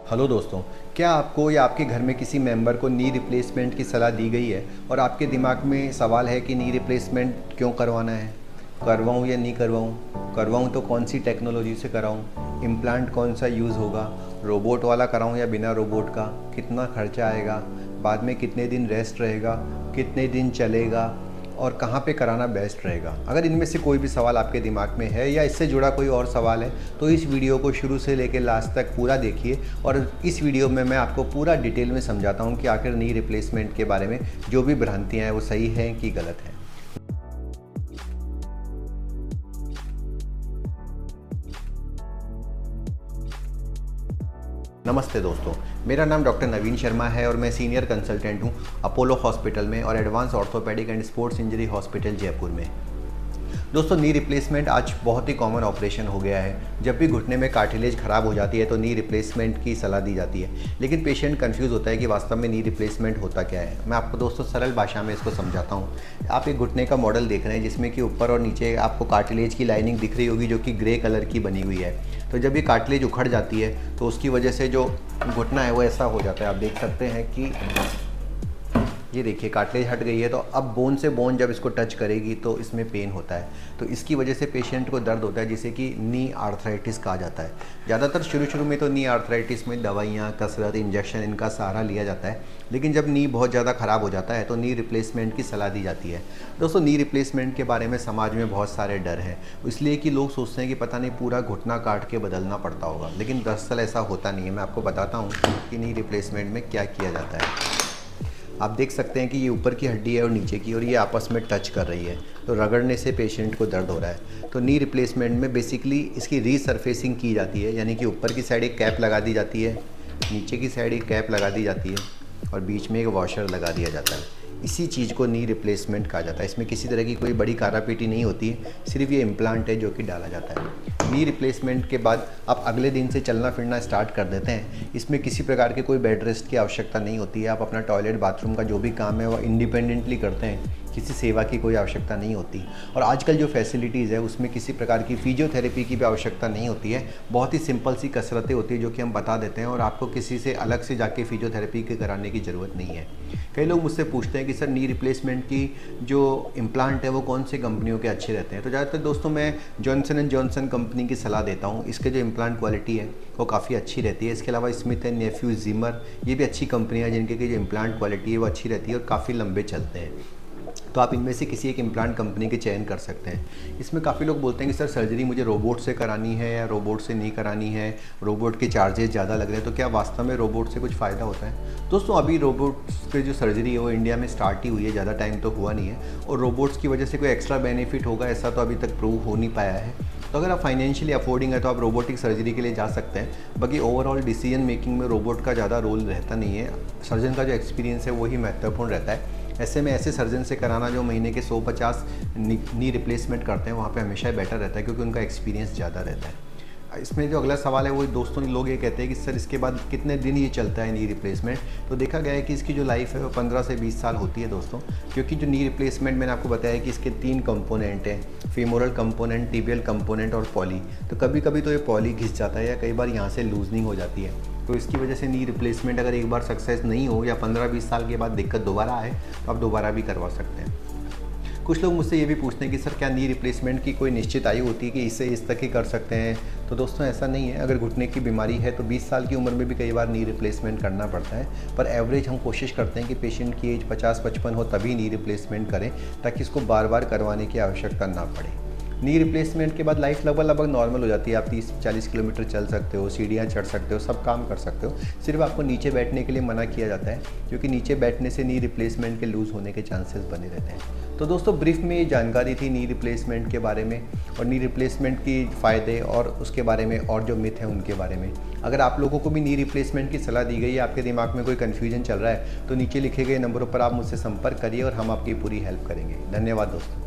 Hello दोस्तों, क्या आपको या आपके घर में किसी मेंबर को नी रिप्लेसमेंट की सलाह दी गई है और आपके दिमाग में सवाल है कि नी रिप्लेसमेंट क्यों करवाना है, करवाऊँ या नहीं करवाऊँ, करवाऊँ तो कौन सी टेक्नोलॉजी से कराऊँ, इम्प्लांट कौन सा यूज़ होगा, रोबोट वाला कराऊँ या बिना रोबोट का, कितना खर्चा आएगा, बाद में कितने दिन रेस्ट रहेगा, कितने दिन चलेगा और कहाँ पे कराना बेस्ट रहेगा। अगर इनमें से कोई भी सवाल आपके दिमाग में है या इससे जुड़ा कोई और सवाल है तो इस वीडियो को शुरू से लेकर लास्ट तक पूरा देखिए और इस वीडियो में मैं आपको पूरा डिटेल में समझाता हूँ कि आखिर नी रिप्लेसमेंट के बारे में जो भी भ्रांतियाँ हैं वो सही हैं कि गलत हैं। नमस्ते दोस्तों, मेरा नाम डॉक्टर नवीन शर्मा है और मैं सीनियर कंसल्टेंट हूँ अपोलो हॉस्पिटल में और advance orthopaedic and sports injury hospital Jaipur में। दोस्तों, नी रिप्लेसमेंट आज बहुत ही कॉमन ऑपरेशन हो गया है। जब भी घुटने में कार्टिलेज ख़राब हो जाती है तो नी रिप्लेसमेंट की सलाह दी जाती है, लेकिन पेशेंट कंफ्यूज होता है कि वास्तव में नी रिप्लेसमेंट होता क्या है। मैं आपको दोस्तों सरल भाषा में इसको समझाता हूँ। आप एक घुटने का मॉडल देख रहे हैं जिसमें कि ऊपर और नीचे आपको कार्टिलेज की लाइनिंग दिख रही होगी जो कि ग्रे कलर की बनी हुई है। तो जब ये कार्टिलेज उखड़ जाती है तो उसकी वजह से जो घुटना है वो ऐसा हो जाता है। आप देख सकते हैं कि ये देखिए कार्टिलेज हट गई है, तो अब बोन से बोन जब इसको टच करेगी तो इसमें पेन होता है। तो इसकी वजह से पेशेंट को दर्द होता है जिसे कि नी आर्थराइटिस कहा जाता है। ज़्यादातर शुरू में तो नी आर्थराइटिस में दवाइयाँ, कसरत, इंजेक्शन इनका सहारा लिया जाता है, लेकिन जब नी बहुत ज़्यादा ख़राब हो जाता है तो नी रिप्लेसमेंट की सलाह दी जाती है। दोस्तों, नी रिप्लेसमेंट के बारे में समाज में बहुत सारे डर हैं, इसलिए कि लोग सोचते हैं कि पता नहीं पूरा घुटना काट के बदलना पड़ता होगा, लेकिन दरअसल ऐसा होता नहीं है। मैं आपको बताता हूँ कि नी रिप्लेसमेंट में क्या किया जाता है। आप देख सकते हैं कि ये ऊपर की हड्डी है और नीचे की, और ये आपस में टच कर रही है, तो रगड़ने से पेशेंट को दर्द हो रहा है। तो नी रिप्लेसमेंट में बेसिकली इसकी रीसरफेसिंग की जाती है, यानी कि ऊपर की साइड एक कैप लगा दी जाती है, नीचे की साइड एक कैप लगा दी जाती है और बीच में एक वॉशर लगा दिया जाता है। इसी चीज़ को नी रिप्लेसमेंट कहा जाता है। इसमें किसी तरह की कोई बड़ी कारापीटी नहीं होती है, सिर्फ ये इम्प्लांट है जो कि डाला जाता है। नी रिप्लेसमेंट के बाद आप अगले दिन से चलना फिरना स्टार्ट कर देते हैं। इसमें किसी प्रकार के कोई बेड रेस्ट की आवश्यकता नहीं होती है। आप अपना टॉयलेट, बाथरूम का जो भी काम है वो इंडिपेंडेंटली करते हैं, किसी सेवा की कोई आवश्यकता नहीं होती। और आजकल जो फैसिलिटीज़ है उसमें किसी प्रकार की फिजियोथेरेपी की भी आवश्यकता नहीं होती है। बहुत ही सिंपल सी कसरतें होती है जो कि हम बता देते हैं और आपको किसी से अलग से जाके फिजियोथेरेपी के कराने की ज़रूरत नहीं है। कई लोग मुझसे पूछते हैं कि सर नी रिप्लेसमेंट की जो इम्प्लांट है वो कौन सी कंपनियों के अच्छे रहते हैं। तो ज़्यादातर दोस्तों मैं जॉनसन एंड जॉनसन कंपनी की सलाह देता हूँ। इसके जो इम्प्लांट क्वालिटी है वो काफ़ी अच्छी रहती है। इसके अलावा स्मिथ एंड नेफ्यू, जिमर, ये भी अच्छी कंपनियाँ हैं जिनके की जो इम्प्लांट क्वालिटी है वो अच्छी रहती है और काफ़ी लंबे चलते हैं। तो आप इनमें से किसी एक इम्प्लांट कंपनी के चयन कर सकते हैं। इसमें काफ़ी लोग बोलते हैं कि सर सर्जरी मुझे रोबोट से करानी है या रोबोट से नहीं करानी है, रोबोट के चार्जेस ज़्यादा लग रहे हैं, तो क्या वास्तव में रोबोट से कुछ फ़ायदा होता है? दोस्तों, अभी रोबोट्स की जो सर्जरी है वो इंडिया में स्टार्ट ही हुई है, ज़्यादा टाइम तो हुआ नहीं है, और रोबोट्स की वजह से कोई एक्स्ट्रा बेनिफिट होगा ऐसा तो अभी तक प्रूव हो नहीं पाया है। तो अगर आप फाइनेंशियली अफोर्डिंग है तो आप रोबोटिक सर्जरी के लिए जा सकते हैं। बाकी ओवरऑल डिसीजन मेकिंग में रोबोट का ज़्यादा रोल रहता नहीं है। सर्जन का जो एक्सपीरियंस है वही महत्वपूर्ण रहता है। ऐसे में ऐसे सर्जन से कराना जो महीने के 150 नी रिप्लेसमेंट करते हैं वहाँ पे हमेशा बेटर रहता है, क्योंकि उनका एक्सपीरियंस ज़्यादा रहता है। इसमें जो अगला सवाल है वो दोस्तों लोग ये कहते हैं कि सर इसके बाद कितने दिन ये चलता है नी रिप्लेसमेंट। तो देखा गया है कि इसकी जो लाइफ है वो 15 से 20 साल होती है दोस्तों, क्योंकि जो नी रिप्लेसमेंट मैंने आपको बताया कि इसके 3 कंपोनेंट हैं, फीमोरल कंपोनेंट, टिबियल कंपोनेंट और पॉली। तो कभी कभी तो ये पॉली घिस जाता है या कई बार यहाँ से लूजनिंग हो जाती है। तो इसकी वजह से नी रिप्लेसमेंट अगर एक बार सक्सेस नहीं हो या 15-20 साल के बाद दिक्कत दोबारा आए तो आप दोबारा भी करवा सकते हैं। कुछ लोग मुझसे ये भी पूछते हैं कि सर क्या नी रिप्लेसमेंट की कोई निश्चित आयु होती है कि इसे इस तक ही कर सकते हैं? तो दोस्तों ऐसा नहीं है। अगर घुटने की बीमारी है तो 20 साल की उम्र में भी कई बार नी रिप्लेसमेंट करना पड़ता है, पर एवरेज हम कोशिश करते हैं कि पेशेंट की एज 50-55 हो तभी नी रिप्लेसमेंट करें, ताकि इसको बार बार करवाने की आवश्यकता ना पड़े। नी रिप्लेसमेंट के बाद लाइफ लगभग नॉर्मल हो जाती है। आप 30-40 किलोमीटर चल सकते हो, सीढ़ियाँ चढ़ सकते हो, सब काम कर सकते हो। सिर्फ आपको नीचे बैठने के लिए मना किया जाता है, क्योंकि नीचे बैठने से नी रिप्लेसमेंट के लूज़ होने के चांसेस बने रहते हैं। तो दोस्तों ब्रीफ में ये जानकारी थी नी रिप्लेसमेंट के बारे में और नी रिप्लेसमेंट की फ़ायदे और उसके बारे में, और जो मिथ है उनके बारे में। अगर आप लोगों को भी नी रिप्लेसमेंट की सलाह दी गई है, आपके दिमाग में कोई कन्फ्यूजन चल रहा है, तो नीचे लिखे गए नंबरों पर आप मुझसे संपर्क करिए और हम आपकी पूरी हेल्प करेंगे। धन्यवाद दोस्तों।